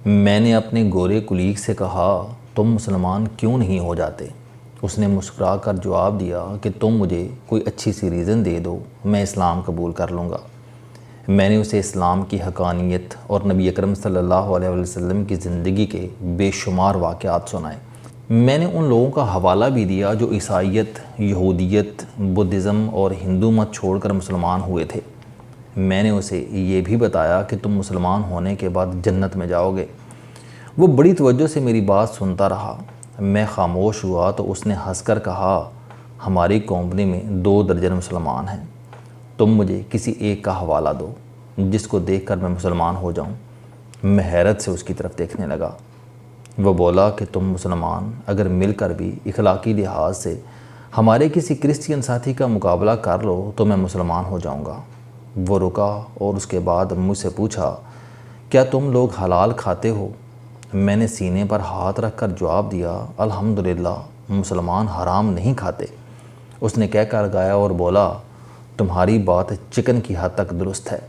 میں نے اپنے گورے کلیگ سے کہا تم مسلمان کیوں نہیں ہو جاتے؟ اس نے مسکرا کر جواب دیا کہ تم مجھے کوئی اچھی سی ریزن دے دو، میں اسلام قبول کر لوں گا۔ میں نے اسے اسلام کی حقانیت اور نبی اکرم صلی اللہ علیہ وسلم کی زندگی کے بے شمار واقعات سنائے۔ میں نے ان لوگوں کا حوالہ بھی دیا جو عیسائیت، یہودیت، بدھزم اور ہندو مت چھوڑ کر مسلمان ہوئے تھے۔ میں نے اسے یہ بھی بتایا کہ تم مسلمان ہونے کے بعد جنت میں جاؤ گے۔ وہ بڑی توجہ سے میری بات سنتا رہا۔ میں خاموش ہوا تو اس نے ہنس کر کہا، ہماری کمپنی میں 2 درجن مسلمان ہیں، تم مجھے کسی ایک کا حوالہ دو جس کو دیکھ کر میں مسلمان ہو جاؤں۔ میں حیرت سے اس کی طرف دیکھنے لگا۔ وہ بولا کہ تم مسلمان اگر مل کر بھی اخلاقی لحاظ سے ہمارے کسی کرسچین ساتھی کا مقابلہ کر لو تو میں مسلمان ہو جاؤں گا۔ وہ رکا اور اس کے بعد مجھ سے پوچھا، کیا تم لوگ حلال کھاتے ہو؟ میں نے سینے پر ہاتھ رکھ کر جواب دیا، الحمدللہ مسلمان حرام نہیں کھاتے۔ اس نے کہہ کر گایا اور بولا، تمہاری بات چکن کی حد تک درست ہے،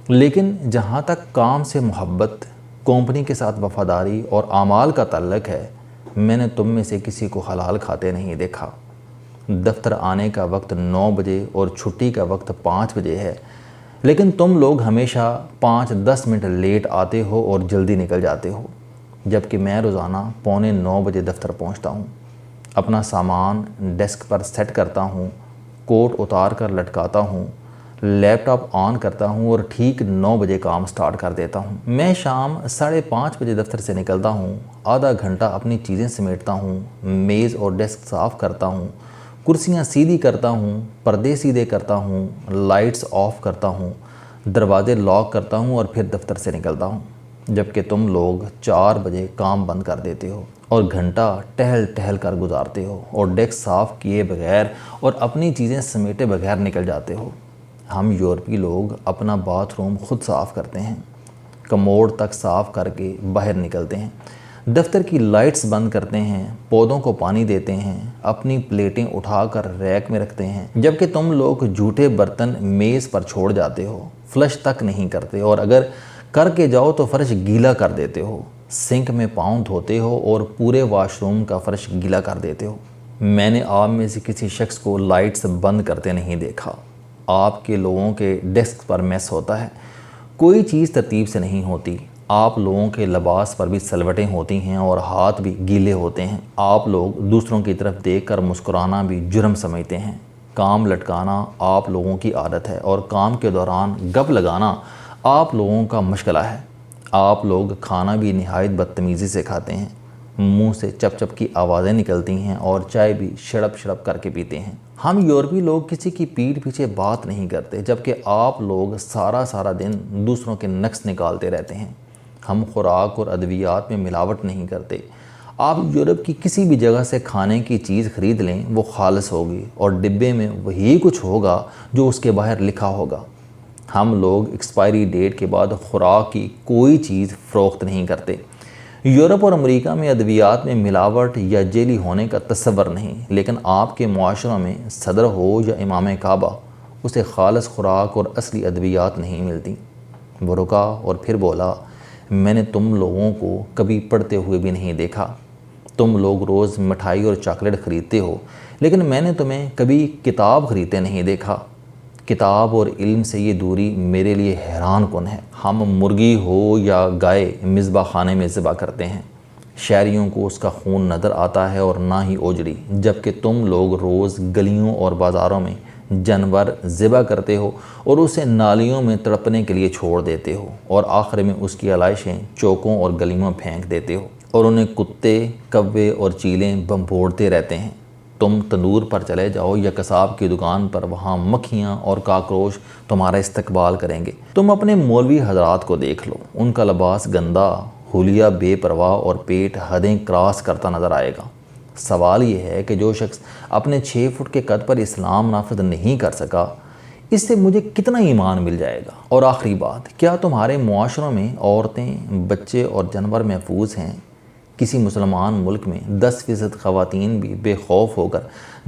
لیکن جہاں تک کام سے محبت، کمپنی کے ساتھ وفاداری اور اعمال کا تعلق ہے، میں نے تم میں سے کسی کو حلال کھاتے نہیں دیکھا۔ دفتر آنے کا وقت 9 بجے اور چھٹی کا وقت 5 بجے ہے، لیکن تم لوگ ہمیشہ 5-10 منٹ لیٹ آتے ہو اور جلدی نکل جاتے ہو، جبکہ میں روزانہ 8:45 بجے دفتر پہنچتا ہوں، اپنا سامان ڈیسک پر سیٹ کرتا ہوں، کوٹ اتار کر لٹکاتا ہوں، لیپ ٹاپ آن کرتا ہوں اور ٹھیک 9 بجے کام سٹارٹ کر دیتا ہوں۔ میں شام 5:30 بجے دفتر سے نکلتا ہوں، آدھا گھنٹہ اپنی چیزیں سمیٹتا ہوں، میز اور ڈیسک صاف کرتا ہوں، کرسیاں سیدھی کرتا ہوں، پردے سیدھے کرتا ہوں، لائٹس آف کرتا ہوں، دروازے لاک کرتا ہوں اور پھر دفتر سے نکلتا ہوں، جبکہ تم لوگ 4 بجے کام بند کر دیتے ہو اور گھنٹہ ٹہل کر گزارتے ہو اور ڈیسک صاف کیے بغیر اور اپنی چیزیں سمیٹے بغیر نکل جاتے ہو۔ ہم یورپی لوگ اپنا باتھ روم خود صاف کرتے ہیں، کموڈ تک صاف کر کے باہر نکلتے ہیں، دفتر کی لائٹس بند کرتے ہیں، پودوں کو پانی دیتے ہیں، اپنی پلیٹیں اٹھا کر ریک میں رکھتے ہیں، جبکہ تم لوگ جھوٹے برتن میز پر چھوڑ جاتے ہو، فلش تک نہیں کرتے اور اگر کر کے جاؤ تو فرش گیلا کر دیتے ہو، سنک میں پاؤں دھوتے ہو اور پورے واش روم کا فرش گیلا کر دیتے ہو۔ میں نے آپ میں سے کسی شخص کو لائٹس بند کرتے نہیں دیکھا۔ آپ کے لوگوں کے ڈیسک پر میس ہوتا ہے، کوئی چیز ترتیب سے نہیں ہوتی، آپ لوگوں کے لباس پر بھی سلوٹیں ہوتی ہیں اور ہاتھ بھی گیلے ہوتے ہیں، آپ لوگ دوسروں کی طرف دیکھ کر مسکرانا بھی جرم سمجھتے ہیں، کام لٹکانا آپ لوگوں کی عادت ہے اور کام کے دوران گپ لگانا آپ لوگوں کا مشغلہ ہے، آپ لوگ کھانا بھی نہایت بدتمیزی سے کھاتے ہیں، منہ سے چپ چپ کی آوازیں نکلتی ہیں اور چائے بھی شڑپ شڑپ کر کے پیتے ہیں۔ ہم یورپی لوگ کسی کی پیٹھ پیچھے بات نہیں کرتے، جبکہ آپ لوگ سارا دن دوسروں کے نقص نکالتے رہتے ہیں۔ ہم خوراک اور ادویات میں ملاوٹ نہیں کرتے۔ آپ یورپ کی کسی بھی جگہ سے کھانے کی چیز خرید لیں، وہ خالص ہوگی اور ڈبے میں وہی کچھ ہوگا جو اس کے باہر لکھا ہوگا۔ ہم لوگ ایکسپائری ڈیٹ کے بعد خوراک کی کوئی چیز فروخت نہیں کرتے۔ یورپ اور امریکہ میں ادویات میں ملاوٹ یا جیلی ہونے کا تصور نہیں، لیکن آپ کے معاشروں میں صدر ہو یا امام کعبہ، اسے خالص خوراک اور اصلی ادویات نہیں ملتی۔ وہ رکا اور پھر بولا، میں نے تم لوگوں کو کبھی پڑھتے ہوئے بھی نہیں دیکھا۔ تم لوگ روز مٹھائی اور چاکلیٹ خریدتے ہو، لیکن میں نے تمہیں کبھی کتاب خریدتے نہیں دیکھا۔ کتاب اور علم سے یہ دوری میرے لیے حیران کن ہے۔ ہم مرغی ہو یا گائے مذبح خانے میں ذبح کرتے ہیں، شہریوں کو اس کا خون نظر آتا ہے اور نہ ہی اوجڑی، جبکہ تم لوگ روز گلیوں اور بازاروں میں جانور ذبح کرتے ہو اور اسے نالیوں میں تڑپنے کے لیے چھوڑ دیتے ہو اور آخر میں اس کی علائشیں چوکوں اور گلیوں میں پھینک دیتے ہو اور انہیں کتے، کوے اور چیلیں بھنبھوڑتے رہتے ہیں۔ تم تندور پر چلے جاؤ یا قصاب کی دکان پر، وہاں مکھیاں اور کاکروچ تمہارا استقبال کریں گے۔ تم اپنے مولوی حضرات کو دیکھ لو، ان کا لباس گندا، حلیہ بے پرواہ اور پیٹ حدیں کراس کرتا نظر آئے گا۔ سوال یہ ہے کہ جو شخص اپنے 6 فٹ کے قد پر اسلام نافذ نہیں کر سکا، اس سے مجھے کتنا ایمان مل جائے گا؟ اور آخری بات، کیا تمہارے معاشروں میں عورتیں، بچے اور جانور محفوظ ہیں؟ کسی مسلمان ملک میں 10% خواتین بھی بے خوف ہو کر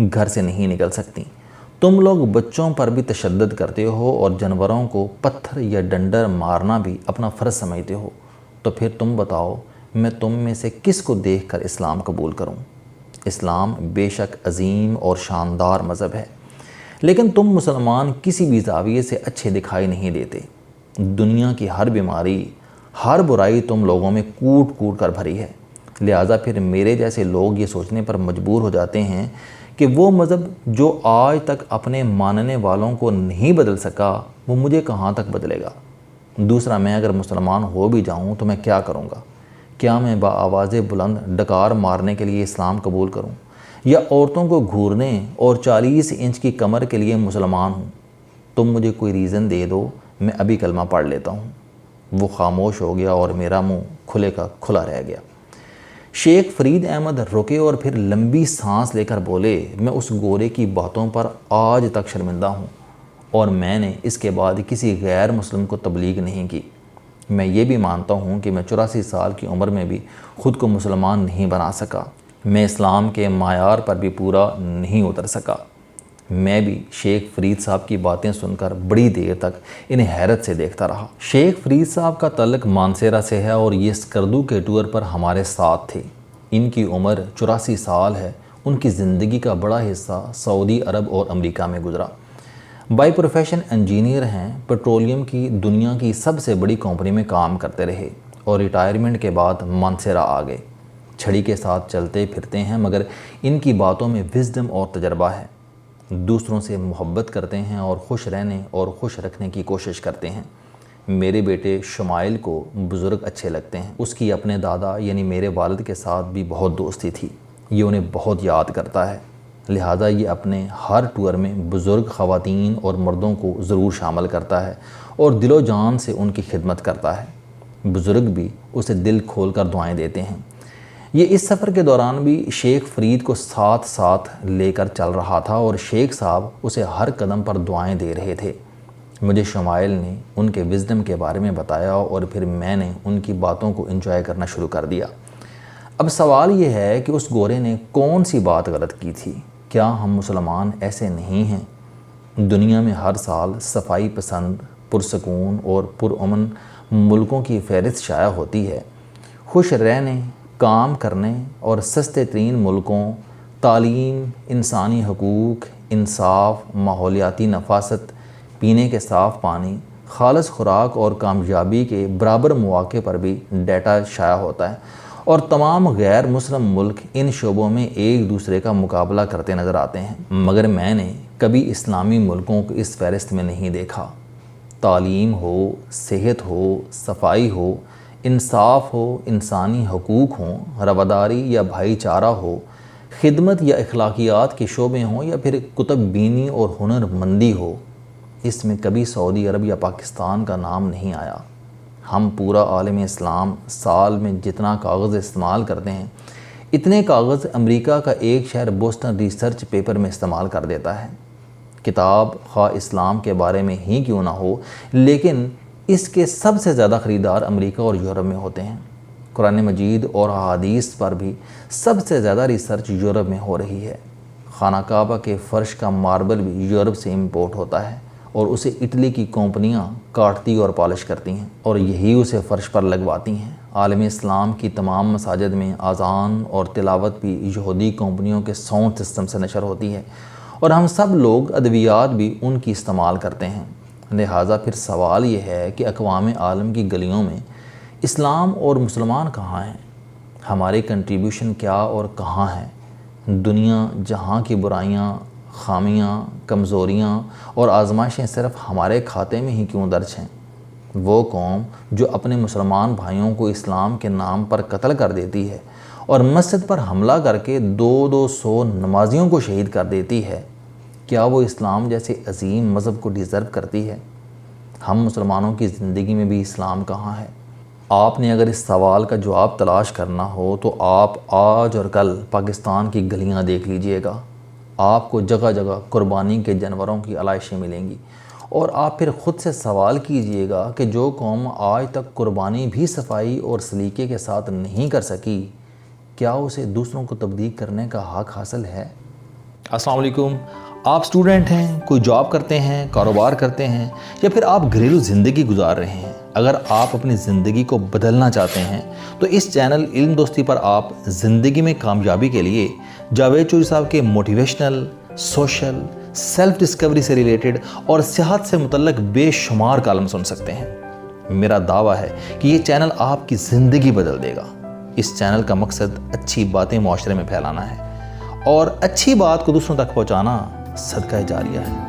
گھر سے نہیں نکل سکتی۔ تم لوگ بچوں پر بھی تشدد کرتے ہو اور جانوروں کو پتھر یا ڈنڈر مارنا بھی اپنا فرض سمجھتے ہو۔ تو پھر تم بتاؤ میں تم میں سے کس کو دیکھ کر اسلام قبول کروں؟ اسلام بے شک عظیم اور شاندار مذہب ہے، لیکن تم مسلمان کسی بھی زاویے سے اچھے دکھائی نہیں دیتے۔ دنیا کی ہر بیماری، ہر برائی تم لوگوں میں کوٹ کوٹ کر بھری ہے، لہٰذا پھر میرے جیسے لوگ یہ سوچنے پر مجبور ہو جاتے ہیں کہ وہ مذہب جو آج تک اپنے ماننے والوں کو نہیں بدل سکا وہ مجھے کہاں تک بدلے گا۔ دوسرا، میں اگر مسلمان ہو بھی جاؤں تو میں کیا کروں گا؟ کیا میں بآواز بلند ڈکار مارنے کے لیے اسلام قبول کروں، یا عورتوں کو گھورنے اور 40 انچ کی کمر کے لیے مسلمان ہوں؟ تم مجھے کوئی ریزن دے دو، میں ابھی کلمہ پڑھ لیتا ہوں۔ وہ خاموش ہو گیا اور میرا منہ کھلے کا کھلا رہ گیا۔ شیخ فرید احمد رکے اور پھر لمبی سانس لے کر بولے، میں اس گورے کی باتوں پر آج تک شرمندہ ہوں، اور میں نے اس کے بعد کسی غیر مسلم کو تبلیغ نہیں کی۔ میں یہ بھی مانتا ہوں کہ میں 84 سال کی عمر میں بھی خود کو مسلمان نہیں بنا سکا، میں اسلام کے معیار پر بھی پورا نہیں اتر سکا۔ میں بھی شیخ فرید صاحب کی باتیں سن کر بڑی دیر تک انہیں حیرت سے دیکھتا رہا۔ شیخ فرید صاحب کا تعلق مانسیرا سے ہے اور یہ اسکردو کے ٹور پر ہمارے ساتھ تھے۔ ان کی عمر 84 سال ہے۔ ان کی زندگی کا بڑا حصہ سعودی عرب اور امریکہ میں گزرا۔ بائی پروفیشن انجینئر ہیں، پیٹرولیم کی دنیا کی سب سے بڑی کمپنی میں کام کرتے رہے اور ریٹائرمنٹ کے بعد مانسیرا آ گئے۔ چھڑی کے ساتھ چلتے پھرتے ہیں، مگر ان کی باتوں میں وزڈم اور تجربہ ہے۔ دوسروں سے محبت کرتے ہیں اور خوش رہنے اور خوش رکھنے کی کوشش کرتے ہیں۔ میرے بیٹے شمائل کو بزرگ اچھے لگتے ہیں۔ اس کی اپنے دادا یعنی میرے والد کے ساتھ بھی بہت دوستی تھی، یہ انہیں بہت یاد کرتا ہے، لہٰذا یہ اپنے ہر ٹور میں بزرگ خواتین اور مردوں کو ضرور شامل کرتا ہے اور دل و جان سے ان کی خدمت کرتا ہے۔ بزرگ بھی اسے دل کھول کر دعائیں دیتے ہیں۔ یہ اس سفر کے دوران بھی شیخ فرید کو ساتھ لے کر چل رہا تھا اور شیخ صاحب اسے ہر قدم پر دعائیں دے رہے تھے۔ مجھے شمائل نے ان کے وزڈم کے بارے میں بتایا اور پھر میں نے ان کی باتوں کو انجوائے کرنا شروع کر دیا۔ اب سوال یہ ہے کہ اس گورے نے کون سی بات غلط کی تھی؟ کیا ہم مسلمان ایسے نہیں ہیں؟ دنیا میں ہر سال صفائی پسند، پرسکون اور پرامن ملکوں کی فہرست شائع ہوتی ہے۔ خوش رہنے، کام کرنے اور سستے ترین ملکوں، تعلیم، انسانی حقوق، انصاف، ماحولیاتی نفاست، پینے کے صاف پانی، خالص خوراک اور کامیابی کے برابر مواقع پر بھی ڈیٹا شائع ہوتا ہے، اور تمام غیر مسلم ملک ان شعبوں میں ایک دوسرے کا مقابلہ کرتے نظر آتے ہیں، مگر میں نے کبھی اسلامی ملکوں کو اس فہرست میں نہیں دیکھا۔ تعلیم ہو، صحت ہو، صفائی ہو، انصاف ہو، انسانی حقوق ہوں، رواداری یا بھائی چارہ ہو، خدمت یا اخلاقیات کے شعبے ہوں، یا پھر کتب بینی اور ہنر مندی ہو، اس میں کبھی سعودی عرب یا پاکستان کا نام نہیں آیا۔ ہم پورا عالم اسلام سال میں جتنا کاغذ استعمال کرتے ہیں، اتنے کاغذ امریکہ کا ایک شہر بوسٹن ریسرچ پیپر میں استعمال کر دیتا ہے۔ کتاب خواہ اسلام کے بارے میں ہی کیوں نہ ہو، لیکن اس کے سب سے زیادہ خریدار امریکہ اور یورپ میں ہوتے ہیں۔ قرآن مجید اور احادیث پر بھی سب سے زیادہ ریسرچ یورپ میں ہو رہی ہے۔ خانہ کعبہ کے فرش کا ماربل بھی یورپ سے امپورٹ ہوتا ہے اور اسے اٹلی کی کمپنیاں کاٹتی اور پالش کرتی ہیں اور یہی اسے فرش پر لگواتی ہیں۔ عالم اسلام کی تمام مساجد میں اذان اور تلاوت بھی یہودی کمپنیوں کے ساؤنڈ سسٹم سے نشر ہوتی ہے، اور ہم سب لوگ ادویات بھی ان کی استعمال کرتے ہیں۔ لہٰذا پھر سوال یہ ہے کہ اقوام عالم کی گلیوں میں اسلام اور مسلمان کہاں ہیں؟ ہماری کنٹریبیوشن کیا اور کہاں ہے؟ دنیا جہاں کی برائیاں، خامیاں، کمزوریاں اور آزمائشیں صرف ہمارے کھاتے میں ہی کیوں درج ہیں؟ وہ قوم جو اپنے مسلمان بھائیوں کو اسلام کے نام پر قتل کر دیتی ہے اور مسجد پر حملہ کر کے 200 نمازیوں کو شہید کر دیتی ہے، کیا وہ اسلام جیسے عظیم مذہب کو ڈیزرو کرتی ہے؟ ہم مسلمانوں کی زندگی میں بھی اسلام کہاں ہے؟ آپ نے اگر اس سوال کا جواب تلاش کرنا ہو تو آپ آج اور کل پاکستان کی گلیاں دیکھ لیجئے گا۔ آپ کو جگہ جگہ قربانی کے جانوروں کی علائشیں ملیں گی، اور آپ پھر خود سے سوال کیجئے گا کہ جو قوم آج تک قربانی بھی صفائی اور سلیقے کے ساتھ نہیں کر سکی، کیا اسے دوسروں کو تبلیغ کرنے کا حق حاصل ہے؟ السلام علیکم، آپ اسٹوڈنٹ ہیں، کوئی جاب کرتے ہیں، کاروبار کرتے ہیں، یا پھر آپ گھریلو زندگی گزار رہے ہیں، اگر آپ اپنی زندگی کو بدلنا چاہتے ہیں تو اس چینل علم دوستی پر آپ زندگی میں کامیابی کے لیے جاوید چوہدری صاحب کے موٹیویشنل، سوشل، سیلف ڈسکوری سے ریلیٹڈ اور صحت سے متعلق بے شمار کالم سن سکتے ہیں۔ میرا دعویٰ ہے کہ یہ چینل آپ کی زندگی بدل دے گا۔ اس چینل کا مقصد اچھی باتیں معاشرے میں پھیلانا ہے اور اچھی بات کو دوسروں تک پہنچانا صدقہ جاریہ ہے۔